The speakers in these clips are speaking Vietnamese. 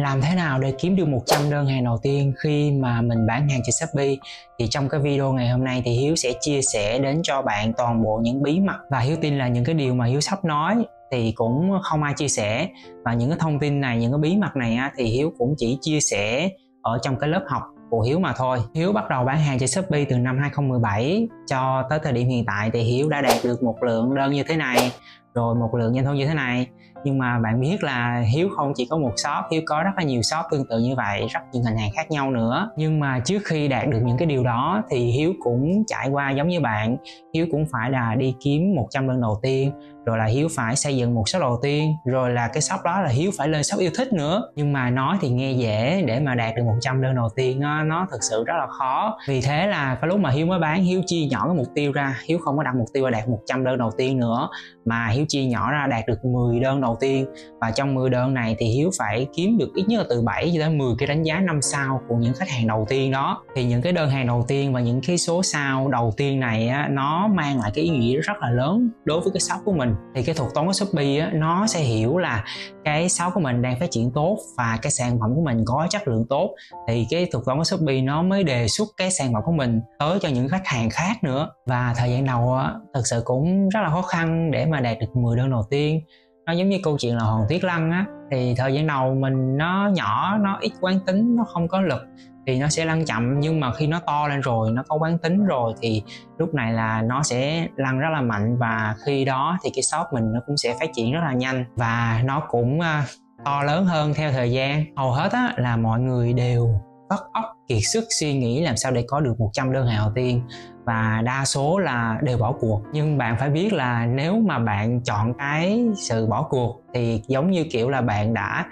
Làm thế nào để kiếm được 100 đơn hàng đầu tiên khi mà mình bán hàng trên Shopee? Thì trong cái video ngày hôm nay thì Hiếu sẽ chia sẻ đến cho bạn toàn bộ những bí mật, và Hiếu tin là những cái điều mà Hiếu sắp nói thì cũng không ai chia sẻ, và những cái thông tin này, những cái bí mật này thì Hiếu cũng chỉ chia sẻ ở trong cái lớp học của Hiếu mà thôi. Hiếu bắt đầu bán hàng trên Shopee từ năm 2017 cho tới thời điểm hiện tại thì Hiếu đã đạt được một lượng đơn như thế này, rồi một lượng doanh thu như thế này. Nhưng mà bạn biết là Hiếu không chỉ có một shop, Hiếu có rất là nhiều shop tương tự như vậy, rất nhiều ngành hàng khác nhau nữa. Nhưng mà trước khi đạt được những cái điều đó thì Hiếu cũng trải qua giống như bạn. Hiếu cũng phải là đi kiếm 100 đơn đầu tiên, rồi là Hiếu phải xây dựng một shop đầu tiên, rồi là cái shop đó là Hiếu phải lên shop yêu thích nữa. Nhưng mà nói thì nghe dễ, để mà đạt được 100 đơn đầu tiên nó thực sự rất là khó. Vì thế là cái lúc mà Hiếu mới bán, Hiếu chia nhỏ cái mục tiêu ra. Hiếu không có đặt mục tiêu là đạt 100 đơn đầu tiên nữa, mà Hiếu chia nhỏ ra đạt được 10 đơn đầu tiên. Và trong 10 đơn này thì Hiếu phải kiếm được ít nhất là từ 7 cho đến 10 cái đánh giá 5 sao của những khách hàng đầu tiên đó. Thì những cái đơn hàng đầu tiên và những cái số sao đầu tiên này nó mang lại cái ý nghĩa rất là lớn đối với cái shop của mình. Thì cái thuật toán của Shopee nó sẽ hiểu là cái shop của mình đang phát triển tốt và cái sản phẩm của mình có chất lượng tốt, thì cái thuật toán của Shopee nó mới đề xuất cái sản phẩm của mình tới cho những khách hàng khác nữa. Và thời gian đầu thực sự cũng rất là khó khăn để mà đạt được 10 đơn đầu tiên. Nó giống như câu chuyện là Hoàng Tuyết Lân thì thời gian đầu mình nó nhỏ, nó ít quán tính, nó không có lực thì nó sẽ lăn chậm. Nhưng mà khi nó to lên rồi, nó có quán tính rồi thì lúc này là nó sẽ lăn rất là mạnh, và khi đó thì cái shop mình nó cũng sẽ phát triển rất là nhanh, và nó cũng to lớn hơn theo thời gian. Hầu hết là mọi người đều vắt óc kiệt sức suy nghĩ làm sao để có được 100 đơn hàng đầu tiên, và đa số là đều bỏ cuộc. Nhưng bạn phải biết là nếu mà bạn chọn cái sự bỏ cuộc thì giống như kiểu là bạn đã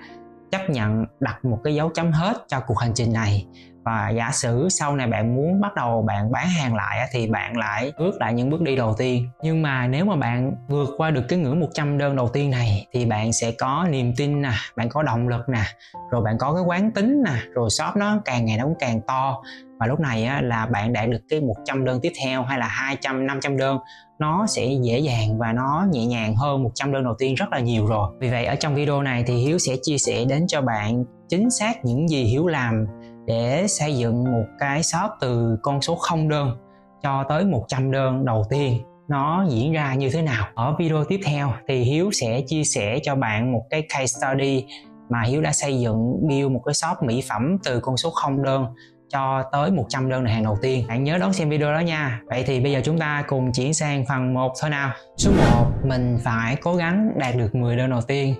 chấp nhận đặt một cái dấu chấm hết cho cuộc hành trình này. Và giả sử sau này bạn muốn bắt đầu bạn bán hàng lại thì bạn lại bước lại những bước đi đầu tiên. Nhưng mà nếu mà bạn vượt qua được cái ngưỡng 100 đơn đầu tiên này thì bạn sẽ có niềm tin nè, bạn có động lực nè, rồi bạn có cái quán tính nè, rồi shop nó càng ngày nó cũng càng to. Và lúc này là bạn đạt được cái 100 đơn tiếp theo, hay là 200, 500 đơn, nó sẽ dễ dàng và nó nhẹ nhàng hơn 100 đơn đầu tiên rất là nhiều rồi. Vì vậy ở trong video này thì Hiếu sẽ chia sẻ đến cho bạn chính xác những gì Hiếu làm để xây dựng một cái shop từ con số 0 đơn cho tới 100 đơn đầu tiên nó diễn ra như thế nào. Ở video tiếp theo thì Hiếu sẽ chia sẻ cho bạn một cái case study mà Hiếu đã xây dựng build một cái shop mỹ phẩm từ con số 0 đơn cho tới 100 đơn hàng đầu tiên. Bạn nhớ đón xem video đó nha. Vậy thì bây giờ chúng ta cùng chuyển sang phần 1 thôi nào. Số 1, mình phải cố gắng đạt được 10 đơn đầu tiên.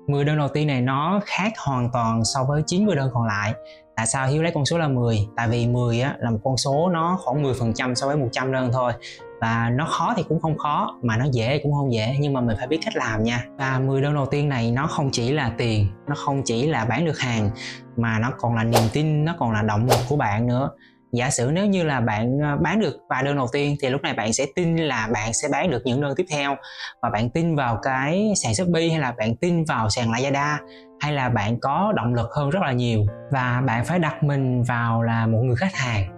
10 đơn đầu tiên này nó khác hoàn toàn so với 90 đơn còn lại. Tại sao Hiếu lấy con số là 10? Tại vì 10 là một con số nó khoảng 10% so với 100 đơn thôi. Và nó khó thì cũng không khó, mà nó dễ cũng không dễ, nhưng mà mình phải biết cách làm nha. Và 10 đơn đầu tiên này nó không chỉ là tiền, nó không chỉ là bán được hàng, mà nó còn là niềm tin, nó còn là động lực của bạn nữa. Giả sử nếu như là bạn bán được vài đơn đầu tiên thì lúc này bạn sẽ tin là bạn sẽ bán được những đơn tiếp theo, và bạn tin vào cái sàn Shopee, hay là bạn tin vào sàn Lazada, hay là bạn có động lực hơn rất là nhiều. Và bạn phải đặt mình vào là một người khách hàng,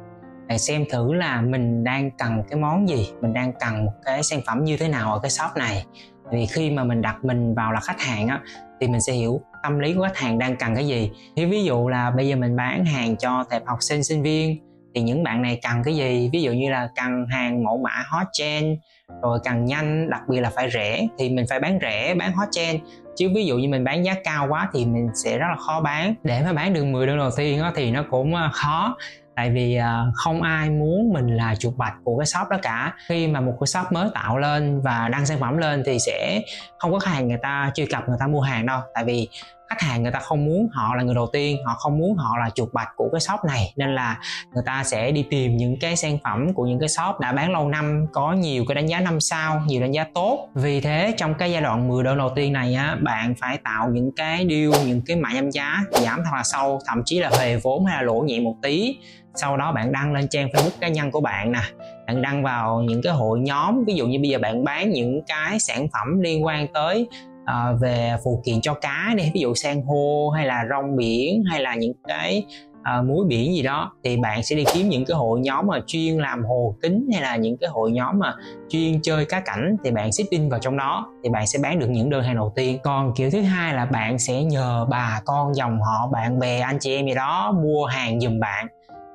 để xem thử là mình đang cần cái món gì, mình đang cần một cái sản phẩm như thế nào ở cái shop này. Vì khi mà mình đặt mình vào là khách hàng thì mình sẽ hiểu tâm lý của khách hàng đang cần cái gì. Ví dụ là bây giờ mình bán hàng cho tệp học sinh, sinh viên thì những bạn này cần cái gì. Ví dụ như là cần hàng mẫu mã hot trend, rồi cần nhanh, đặc biệt là phải rẻ thì mình phải bán rẻ, bán hot trend. Chứ ví dụ như mình bán giá cao quá thì mình sẽ rất là khó bán. Để mà bán được 10 đơn đầu tiên thì nó cũng khó. Tại vì không ai muốn mình là chuột bạch của cái shop đó cả. Khi mà một cái shop mới tạo lên và đăng sản phẩm lên thì sẽ không có khách hàng người ta truy cập, người ta mua hàng đâu. Tại vì khách hàng người ta không muốn họ là người đầu tiên, họ không muốn họ là chuột bạch của cái shop này, nên là người ta sẽ đi tìm những cái sản phẩm của những cái shop đã bán lâu năm, có nhiều cái đánh giá 5 sao, nhiều đánh giá tốt. Vì thế trong cái giai đoạn 10 đơn đầu tiên này bạn phải tạo những cái deal, những cái mã giảm giá giảm thật là sâu, thậm chí là về vốn hay là lỗ nhẹ một tí. Sau đó bạn đăng lên trang Facebook cá nhân của bạn nè, bạn đăng vào những cái hội nhóm. Ví dụ như bây giờ bạn bán những cái sản phẩm liên quan tới về phụ kiện cho cá đi, ví dụ san hô hay là rong biển, hay là những cái muối biển gì đó, thì bạn sẽ đi kiếm những cái hội nhóm mà chuyên làm hồ kính hay là những cái hội nhóm mà chuyên chơi cá cảnh, thì bạn seeding vào trong đó thì bạn sẽ bán được những đơn hàng đầu tiên. Còn kiểu thứ hai là bạn sẽ nhờ bà con dòng họ, bạn bè, anh chị em gì đó mua hàng giùm bạn,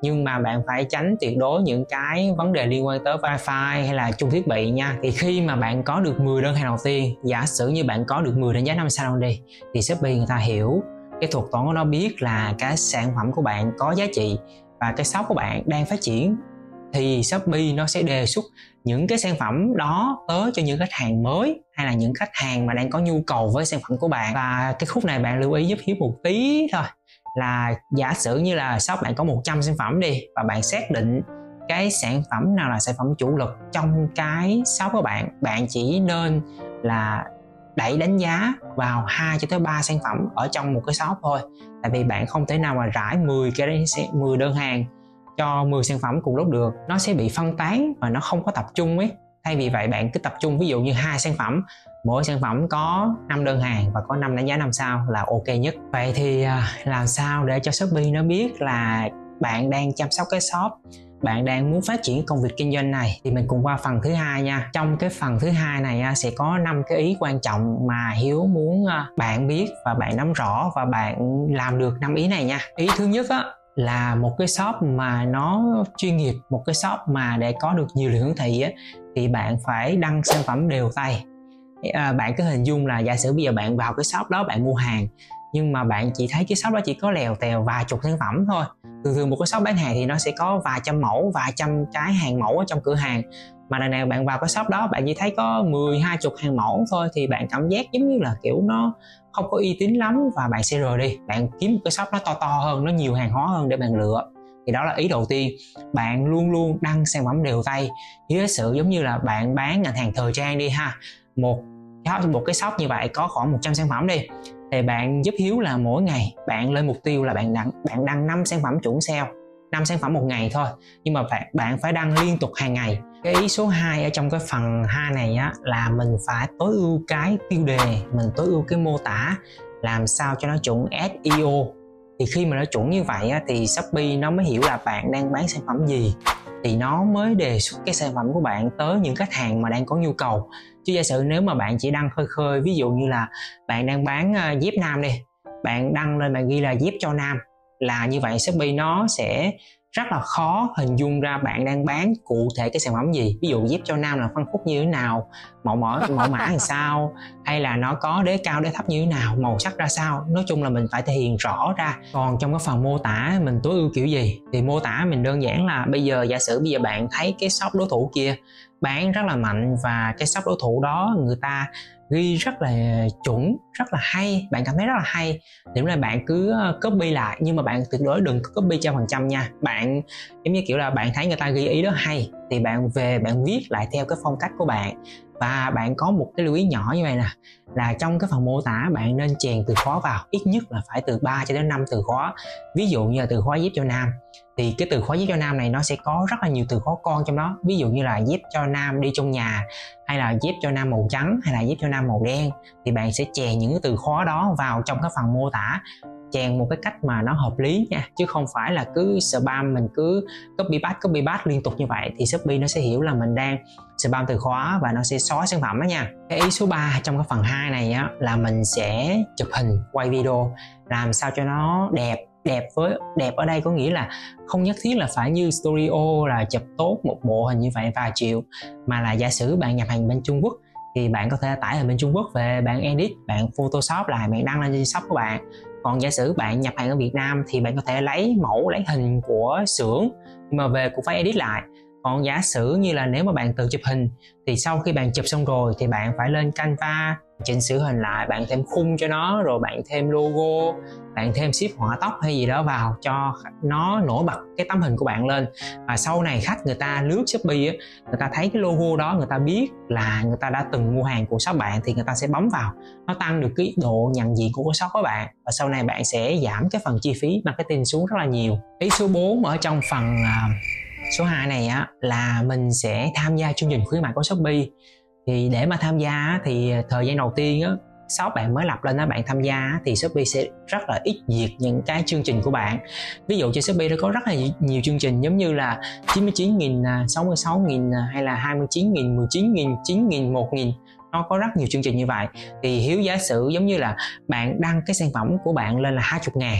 nhưng mà bạn phải tránh tuyệt đối những cái vấn đề liên quan tới wifi hay là chung thiết bị nha. Thì khi mà bạn có được 10 đơn hàng đầu tiên, giả sử như bạn có được 10 đánh giá 5 sao đi, thì Shopee người ta hiểu cái thuật toán của nó, biết là cái sản phẩm của bạn có giá trị và cái shop của bạn đang phát triển, thì Shopee nó sẽ đề xuất những cái sản phẩm đó tới cho những khách hàng mới hay là những khách hàng mà đang có nhu cầu với sản phẩm của bạn. Và cái khúc này bạn lưu ý giúp Hiếu một tí thôi, là giả sử như là shop bạn có 100 sản phẩm đi, và bạn xác định cái sản phẩm nào là sản phẩm chủ lực trong cái shop của bạn, bạn chỉ nên là đẩy đánh giá vào 2 cho tới 3 sản phẩm ở trong một cái shop thôi. Tại vì bạn không thể nào mà rải 10 đơn hàng cho 10 sản phẩm cùng lúc được, nó sẽ bị phân tán và nó không có tập trung ấy. Thay vì vậy bạn cứ tập trung ví dụ như 2 sản phẩm, mỗi sản phẩm có 5 đơn hàng và có 5 đánh giá 5 sao là ok nhất. Vậy thì làm sao để cho Shopee nó biết là bạn đang chăm sóc cái shop, bạn đang muốn phát triển công việc kinh doanh này? Thì mình cùng qua phần thứ hai nha. Trong cái phần thứ hai này sẽ có 5 cái ý quan trọng mà Hiếu muốn bạn biết và bạn nắm rõ và bạn làm được 5 ý này nha. Ý thứ nhất là một cái shop mà nó chuyên nghiệp, một cái shop mà để có được nhiều lượng hiển thị thì bạn phải đăng sản phẩm đều tay. Bạn cứ hình dung là giả sử bây giờ bạn vào cái shop đó bạn mua hàng, nhưng mà bạn chỉ thấy cái shop đó chỉ có lèo tèo vài chục sản phẩm thôi. Thường một cái shop bán hàng thì nó sẽ có vài trăm mẫu, vài trăm cái hàng mẫu ở trong cửa hàng, mà lần nào bạn vào cái shop đó bạn chỉ thấy có 10-20 hàng mẫu thôi, thì bạn cảm giác giống như là kiểu nó không có uy tín lắm và bạn sẽ rời đi. Bạn kiếm một cái shop nó to hơn, nó nhiều hàng hóa hơn để bạn lựa. Thì đó là ý đầu tiên, bạn luôn luôn đăng sản phẩm đều tay. Với sự giống như là bạn bán ngành hàng thời trang đi ha, một cái shop như vậy có khoảng 100 sản phẩm đi, thì bạn giúp Hiếu là mỗi ngày bạn lên mục tiêu là bạn đăng 5 sản phẩm chuẩn sale, 5 sản phẩm một ngày thôi, nhưng mà bạn phải đăng liên tục hàng ngày. Cái ý số 2 ở trong cái phần 2 này là mình phải tối ưu cái tiêu đề, mình tối ưu cái mô tả làm sao cho nó chuẩn SEO. Thì khi mà nó chuẩn như vậy thì Shopee nó mới hiểu là bạn đang bán sản phẩm gì, thì nó mới đề xuất cái sản phẩm của bạn tới những khách hàng mà đang có nhu cầu. Chứ giả sử nếu mà bạn chỉ đăng khơi khơi, ví dụ như là bạn đang bán dép nam đi, bạn đăng lên bạn ghi là dép cho nam, là như vậy Shopee nó sẽ rất là khó hình dung ra bạn đang bán cụ thể cái sản phẩm gì. Ví dụ dép cho nam là phân khúc như thế nào, mẫu mã làm sao, hay là nó có đế cao đế thấp như thế nào, màu sắc ra sao. Nói chung là mình phải thể hiện rõ ra. Còn trong cái phần mô tả mình tối ưu kiểu gì, thì mô tả mình đơn giản là bây giờ giả sử bây giờ bạn thấy cái shop đối thủ kia bán rất là mạnh và cái shop đối thủ đó người ta ghi rất là chuẩn, rất là hay, bạn cảm thấy rất là hay, thì lúc này bạn cứ copy lại, nhưng mà bạn tuyệt đối đừng copy 100% nha. Bạn giống như kiểu là bạn thấy người ta ghi ý đó hay thì bạn về bạn viết lại theo cái phong cách của bạn. Và bạn có một cái lưu ý nhỏ như vậy nè, là trong cái phần mô tả bạn nên chèn từ khóa vào, ít nhất là phải từ 3 cho đến 5 từ khóa. Ví dụ như là từ khóa dép cho nam, thì cái từ khóa dép cho nam này nó sẽ có rất là nhiều từ khóa con trong đó. Ví dụ như là dép cho nam đi trong nhà, hay là dép cho nam màu trắng, hay là dép cho nam màu đen, thì bạn sẽ chèn những cái từ khóa đó vào trong cái phần mô tả, chèn một cái cách mà nó hợp lý nha, chứ không phải là cứ spam, mình cứ copy paste liên tục như vậy thì Shopee nó sẽ hiểu là mình đang spam từ khóa và nó sẽ xóa sản phẩm đó nha. Cái ý số 3 trong cái phần 2 này là mình sẽ chụp hình, quay video làm sao cho nó đẹp. Đẹp ở đây có nghĩa là không nhất thiết là phải như Studio là chụp tốt một bộ hình như vậy vài triệu, mà là giả sử bạn nhập hàng bên Trung Quốc thì bạn có thể tải hình bên Trung Quốc về, bạn edit, bạn Photoshop lại, bạn đăng lên trên shop của bạn. Còn giả sử bạn nhập hàng ở Việt Nam thì bạn có thể lấy mẫu, lấy hình của xưởng nhưng mà về cũng phải edit lại. Còn giả sử như là nếu mà bạn tự chụp hình thì sau khi bạn chụp xong rồi thì bạn phải lên Canva, chỉnh sửa hình lại, bạn thêm khung cho nó, rồi bạn thêm logo, bạn thêm ship họa tóc hay gì đó vào cho nó nổi bật cái tấm hình của bạn lên. Và sau này khách người ta lướt Shopee người ta thấy cái logo đó, người ta biết là người ta đã từng mua hàng của shop bạn thì người ta sẽ bấm vào, nó tăng được cái độ nhận diện của cái shop của bạn, và sau này bạn sẽ giảm cái phần chi phí marketing xuống rất là nhiều. Ý số 4 ở trong phần số 2 này là mình sẽ tham gia chương trình khuyến mại của Shopee. Thì để mà tham gia thì thời gian đầu tiên shop bạn mới lập lên đó, bạn tham gia thì Shopee sẽ rất là ít duyệt những cái chương trình của bạn. Ví dụ trên Shopee nó có rất là nhiều chương trình giống như là 99.000, 66.000 hay là 29.000, 19.000, 9.000, 1.000. Nó có rất nhiều chương trình như vậy. Thì Hiếu giả sử giống như là bạn đăng cái sản phẩm của bạn lên là 20.000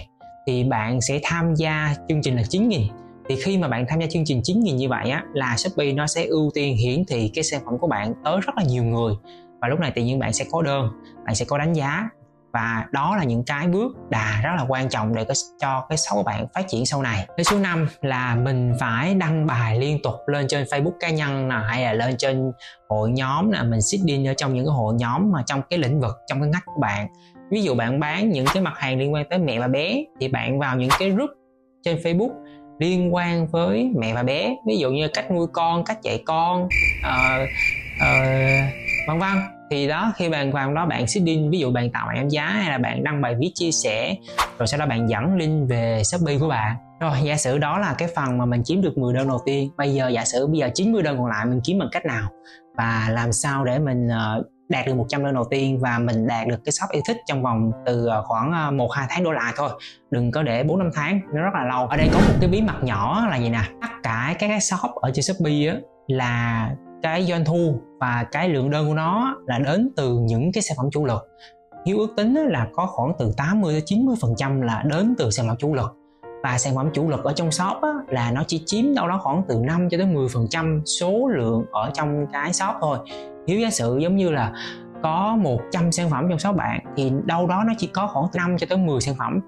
thì bạn sẽ tham gia chương trình là 9.000. Thì khi mà bạn tham gia chương trình 9.000 như vậy á, là Shopee nó sẽ ưu tiên hiển thị cái sản phẩm của bạn tới rất là nhiều người. Và lúc này tự nhiên bạn sẽ có đơn, bạn sẽ có đánh giá. Và đó là những cái bước đà rất là quan trọng để cho cái shop của bạn phát triển sau này. Cái số 5 là mình phải đăng bài liên tục lên trên Facebook cá nhân nè, hay là lên trên hội nhóm nè, mình sit in ở trong những cái hội nhóm mà trong cái lĩnh vực, trong cái ngách của bạn. Ví dụ bạn bán những cái mặt hàng liên quan tới mẹ và bé thì bạn vào những cái group trên Facebook liên quan với mẹ và bé, ví dụ như cách nuôi con, cách dạy con, vân vân. Thì đó, khi bạn vào đó bạn seeding, ví dụ bạn tạo bản giá hay là bạn đăng bài viết chia sẻ, rồi sau đó bạn dẫn link về Shopee của bạn. Rồi giả sử đó là cái phần mà mình kiếm được 10 đơn đầu tiên. Bây giờ giả sử 90 đơn còn lại mình kiếm bằng cách nào, và làm sao để mình đạt được 100 đơn đầu tiên và mình đạt được cái shop yêu thích trong vòng từ khoảng 1-2 tháng đổ lại thôi, đừng có để 4-5 tháng, nó rất là lâu. Ở đây có một cái bí mật nhỏ là gì nè, tất cả các cái shop ở trên Shopee á, là cái doanh thu và cái lượng đơn của nó là đến từ những cái sản phẩm chủ lực. Hiếu ước tính là có khoảng từ 80-90% là đến từ sản phẩm chủ lực. Và sản phẩm chủ lực ở trong shop á, là nó chỉ chiếm đâu đó khoảng từ 5-10% số lượng ở trong cái shop thôi. Hiếu giả sử giống như là có 100 sản phẩm trong shop bạn thì đâu đó nó chỉ có khoảng 5-10 sản phẩm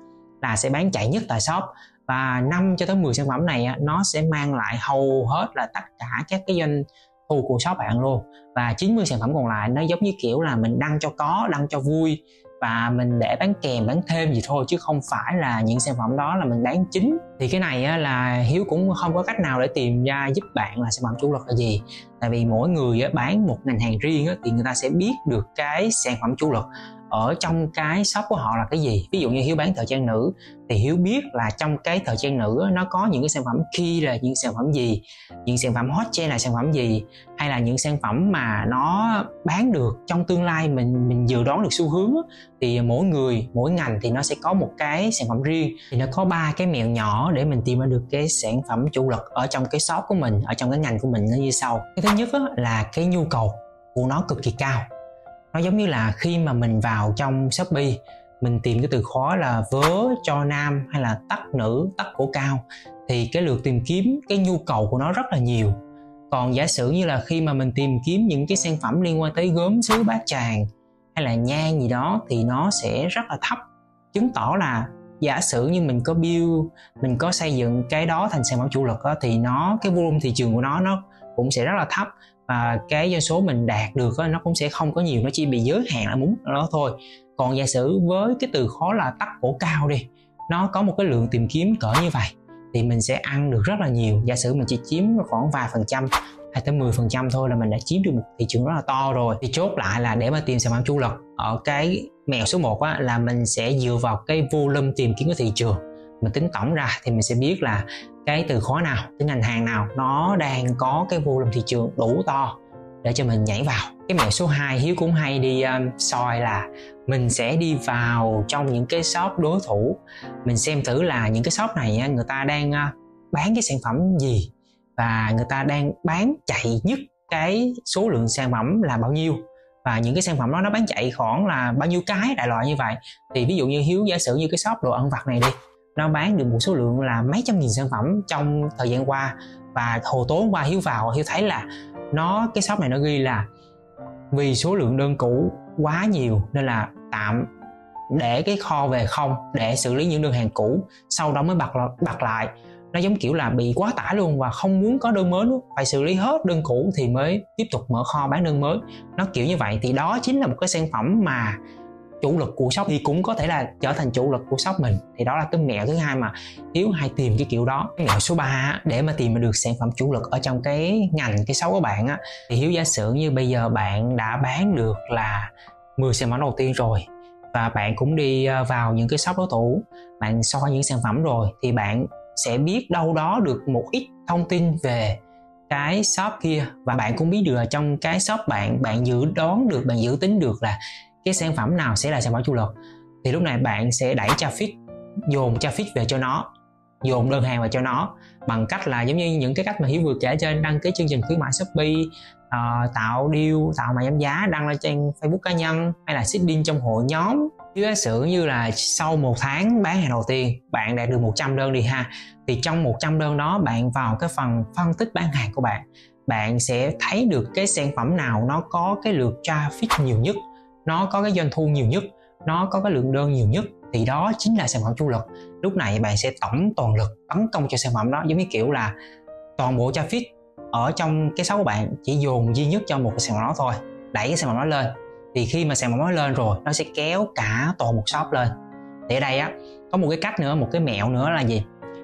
là sẽ bán chạy nhất tại shop. Và 5-10 sản phẩm này nó sẽ mang lại hầu hết là tất cả các cái doanh thu của shop bạn luôn. Và 90 sản phẩm còn lại nó giống như kiểu là mình đăng cho có, đăng cho vui và mình để bán kèm, bán thêm gì thôi, chứ không phải là những sản phẩm đó là mình bán chính. Thì cái này á, là Hiếu cũng không có cách nào để tìm ra giúp bạn là sản phẩm chủ lực là gì. Tại vì mỗi người á, bán một ngành hàng riêng á, thì người ta sẽ biết được cái sản phẩm chủ lực ở trong cái shop của họ là cái gì. Ví dụ như Hiếu bán thời trang nữ thì Hiếu biết là trong cái thời trang nữ nó có những cái sản phẩm key là những sản phẩm gì, những sản phẩm hot trend là sản phẩm gì, hay là những sản phẩm mà nó bán được trong tương lai mình dự đoán được xu hướng. Thì mỗi người, mỗi ngành thì nó sẽ có một cái sản phẩm riêng. Thì nó có 3 cái mẹo nhỏ để mình tìm ra được cái sản phẩm chủ lực ở trong cái shop của mình, ở trong cái ngành của mình nó như sau. Cái thứ nhất là cái nhu cầu của nó cực kỳ cao. Nó giống như là khi mà mình vào trong Shopee, mình tìm cái từ khóa là vớ cho nam hay là tất nữ, tất cổ cao, thì cái lượt tìm kiếm, cái nhu cầu của nó rất là nhiều. Còn giả sử như là khi mà mình tìm kiếm những cái sản phẩm liên quan tới gốm sứ bát tràng hay là nhang gì đó thì nó sẽ rất là thấp, chứng tỏ là giả sử như mình có build, mình có xây dựng cái đó thành sản phẩm chủ lực đó, thì cái volume thị trường của nó cũng sẽ rất là thấp. Và cái doanh số mình đạt được nó cũng sẽ không có nhiều, nó chỉ bị giới hạn ở mức đó thôi. Còn giả sử với cái từ khóa là tắc cổ cao đi, nó có một cái lượng tìm kiếm cỡ như vậy thì mình sẽ ăn được rất là nhiều. Giả sử mình chỉ chiếm khoảng vài phần trăm hay tới 10% thôi là mình đã chiếm được một thị trường rất là to rồi. Thì chốt lại là để mà tìm sản phẩm chủ lực, ở cái mẹo số 1 là mình sẽ dựa vào cái volume tìm kiếm của thị trường. Mình tính tổng ra thì mình sẽ biết là cái từ khóa nào, cái ngành hàng nào nó đang có cái volume thị trường đủ to để cho mình nhảy vào. Cái mẹo số 2 Hiếu cũng hay đi soi là mình sẽ đi vào trong những cái shop đối thủ, mình xem thử là những cái shop này người ta đang bán cái sản phẩm gì và người ta đang bán chạy nhất cái số lượng sản phẩm là bao nhiêu, và những cái sản phẩm đó nó bán chạy khoảng là bao nhiêu cái đại loại như vậy. Thì ví dụ như Hiếu giả sử như cái shop đồ ăn vặt này đi, nó bán được một số lượng là mấy trăm nghìn sản phẩm trong thời gian qua, và hồi tối qua Hiếu vào Hiếu thấy là cái shop này nó ghi là vì số lượng đơn cũ quá nhiều nên là tạm để cái kho về không để xử lý những đơn hàng cũ, sau đó mới bật lại. Nó giống kiểu là bị quá tải luôn và không muốn có đơn mới nữa, phải xử lý hết đơn cũ thì mới tiếp tục mở kho bán đơn mới. Nó kiểu như vậy. Thì đó chính là một cái sản phẩm mà chủ lực của shop thì cũng có thể là trở thành chủ lực của shop mình. Thì đó là cái mẹo thứ hai mà Hiếu hay tìm cái kiểu đó. Cái mẹo số 3 để mà tìm được sản phẩm chủ lực ở trong cái ngành, cái shop của bạn thì Hiếu giả sử như bây giờ bạn đã bán được là 10 sản phẩm đầu tiên rồi, và bạn cũng đi vào những cái shop đối thủ, bạn soi những sản phẩm rồi, thì bạn sẽ biết đâu đó được một ít thông tin về cái shop kia, và bạn cũng biết được là trong cái shop bạn dự đoán được, bạn dự tính được là cái sản phẩm nào sẽ là sản phẩm chủ lực, thì lúc này bạn sẽ đẩy traffic, dồn traffic về cho nó, dồn đơn hàng vào cho nó bằng cách là giống như những cái cách mà Hiếu vừa kể trên: đăng ký chương trình khuyến mãi Shopee, tạo deal, tạo mã giảm giá, đăng lên trang Facebook cá nhân, hay là seeding trong hội nhóm. Giả sử như là sau 1 tháng bán hàng đầu tiên bạn đạt được 100 đơn đi ha, thì trong 100 đơn đó bạn vào cái phần phân tích bán hàng của bạn, bạn sẽ thấy được cái sản phẩm nào nó có cái lượt traffic nhiều nhất, nó có cái doanh thu nhiều nhất, nó có cái lượng đơn nhiều nhất, thì đó chính là sản phẩm chủ lực. Lúc này bạn sẽ tổng toàn lực tấn công cho sản phẩm đó, giống như kiểu là toàn bộ traffic ở trong cái shop của bạn chỉ dồn duy nhất cho một cái sản phẩm đó thôi, đẩy cái sản phẩm đó lên. Thì khi mà sản phẩm đó lên rồi, nó sẽ kéo cả toàn một shop lên. Thì ở đây á, có một cái cách nữa, một cái mẹo nữa là gì?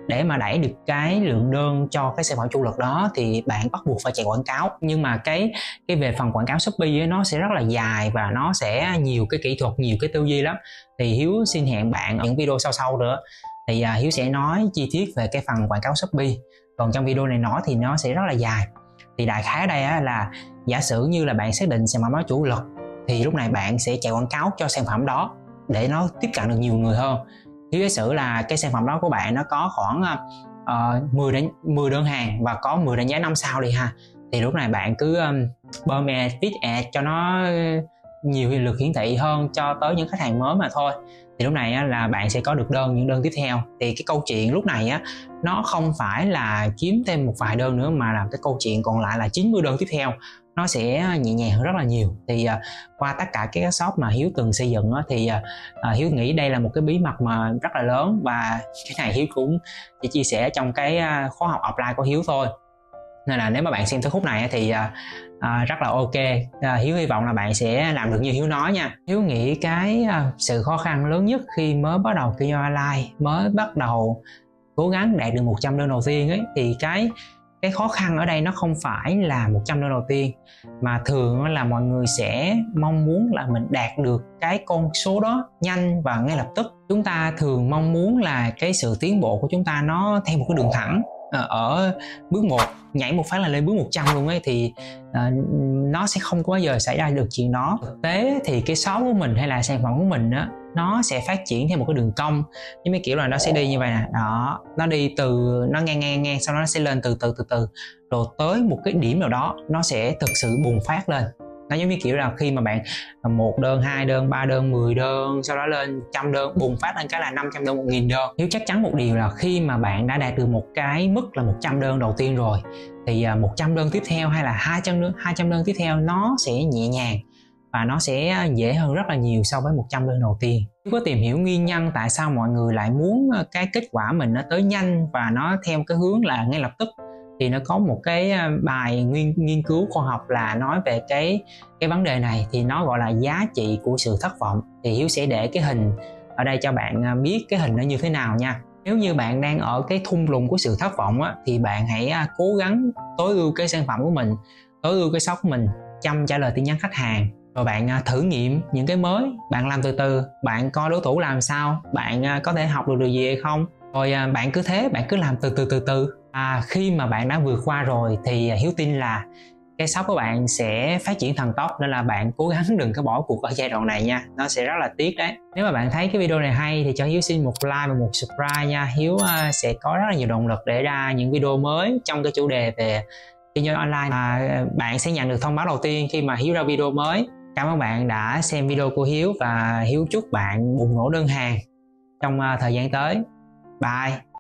Để mà đẩy được cái lượng đơn cho cái sản phẩm chủ lực đó thì bạn bắt buộc phải chạy quảng cáo. Nhưng mà cái về phần quảng cáo Shopee ấy, nó sẽ rất là dài và nó sẽ nhiều cái kỹ thuật, nhiều cái tư duy lắm. Thì Hiếu xin hẹn bạn ở những video sau nữa thì Hiếu sẽ nói chi tiết về cái phần quảng cáo Shopee. Còn trong video này nói thì nó sẽ rất là dài. Thì đại khái ở đây á, là giả sử như là bạn xác định sản phẩm đó chủ lực, thì lúc này bạn sẽ chạy quảng cáo cho sản phẩm đó để nó tiếp cận được nhiều người hơn. Nếu giả sử là cái sản phẩm đó của bạn nó có khoảng 10 đơn hàng và có 10 đánh giá 5 sao đi ha, thì lúc này bạn cứ bơm ad, feed ad cho nó nhiều lượt hiển thị hơn cho tới những khách hàng mới mà thôi. Thì lúc này á, là bạn sẽ có được những đơn tiếp theo. Thì cái câu chuyện lúc này á, nó không phải là kiếm thêm một vài đơn nữa, mà là cái câu chuyện còn lại là 90 đơn tiếp theo. Nó sẽ nhẹ nhàng hơn rất là nhiều. Thì qua tất cả các shop mà Hiếu từng xây dựng á, thì Hiếu nghĩ đây là một cái bí mật mà rất là lớn, và cái này Hiếu cũng chỉ chia sẻ trong cái khóa học offline của Hiếu thôi. Nên là nếu mà bạn xem tới khúc này thì rất là ok. Hiếu hy vọng là bạn sẽ làm được như Hiếu nói nha. Hiếu nghĩ cái sự khó khăn lớn nhất khi mới bắt đầu kinh doanh online, mới bắt đầu cố gắng đạt được 100 đơn đầu tiên ấy, thì cái khó khăn ở đây nó không phải là 100 đơn đầu tiên, mà thường là mọi người sẽ mong muốn là mình đạt được cái con số đó nhanh và ngay lập tức. Chúng ta thường mong muốn là cái sự tiến bộ của chúng ta nó theo một cái đường thẳng, ở bước 1 nhảy một phát là lên bước 100 luôn ấy, thì nó sẽ không có bao giờ xảy ra được chuyện đó. Thực tế thì cái shop của mình hay là sản phẩm của mình á, nó sẽ phát triển theo một cái đường cong, giống như kiểu là nó sẽ đi như vậy nè, đó, nó đi từ nó ngang, sau đó nó sẽ lên từ từ, rồi tới một cái điểm nào đó nó sẽ thực sự bùng phát lên. Nó giống như kiểu là khi mà bạn 1 đơn, 2 đơn, 3 đơn, 10 đơn, sau đó lên 100 đơn, bùng phát lên cái là 500 đơn, 1000 đơn. Hiếu chắc chắn một điều là khi mà bạn đã đạt được một cái mức là 100 đơn đầu tiên rồi, thì 100 đơn tiếp theo hay là 200 đơn tiếp theo nó sẽ nhẹ nhàng và nó sẽ dễ hơn rất là nhiều so với 100 đơn đầu tiên. Hiếu có tìm hiểu nguyên nhân tại sao mọi người lại muốn cái kết quả mình nó tới nhanh và nó theo cái hướng là ngay lập tức. Thì nó có một cái bài nghiên cứu khoa học là nói về cái vấn đề này, thì nó gọi là giá trị của sự thất vọng. Thì Hiếu sẽ để cái hình ở đây cho bạn biết cái hình nó như thế nào nha. Nếu như bạn đang ở cái thung lũng của sự thất vọng á, thì bạn hãy cố gắng tối ưu cái sản phẩm của mình, tối ưu cái shop của mình, chăm trả lời tin nhắn khách hàng, rồi bạn thử nghiệm những cái mới, bạn làm từ từ, bạn coi đối thủ làm sao, bạn có thể học được điều gì hay không, rồi bạn cứ thế, bạn cứ làm từ từ. Khi mà bạn đã vượt qua rồi thì Hiếu tin là cái shop của bạn sẽ phát triển thần tốc. Nên là bạn cố gắng đừng có bỏ cuộc ở giai đoạn này nha, nó sẽ rất là tiếc đấy. Nếu mà bạn thấy cái video này hay thì cho Hiếu xin một like và một subscribe nha. Hiếu sẽ có rất là nhiều động lực để ra những video mới trong cái chủ đề về kinh doanh online. Bạn sẽ nhận được thông báo đầu tiên khi mà Hiếu ra video mới. Cảm ơn bạn đã xem video của Hiếu, và Hiếu chúc bạn bùng nổ đơn hàng trong thời gian tới. Bye.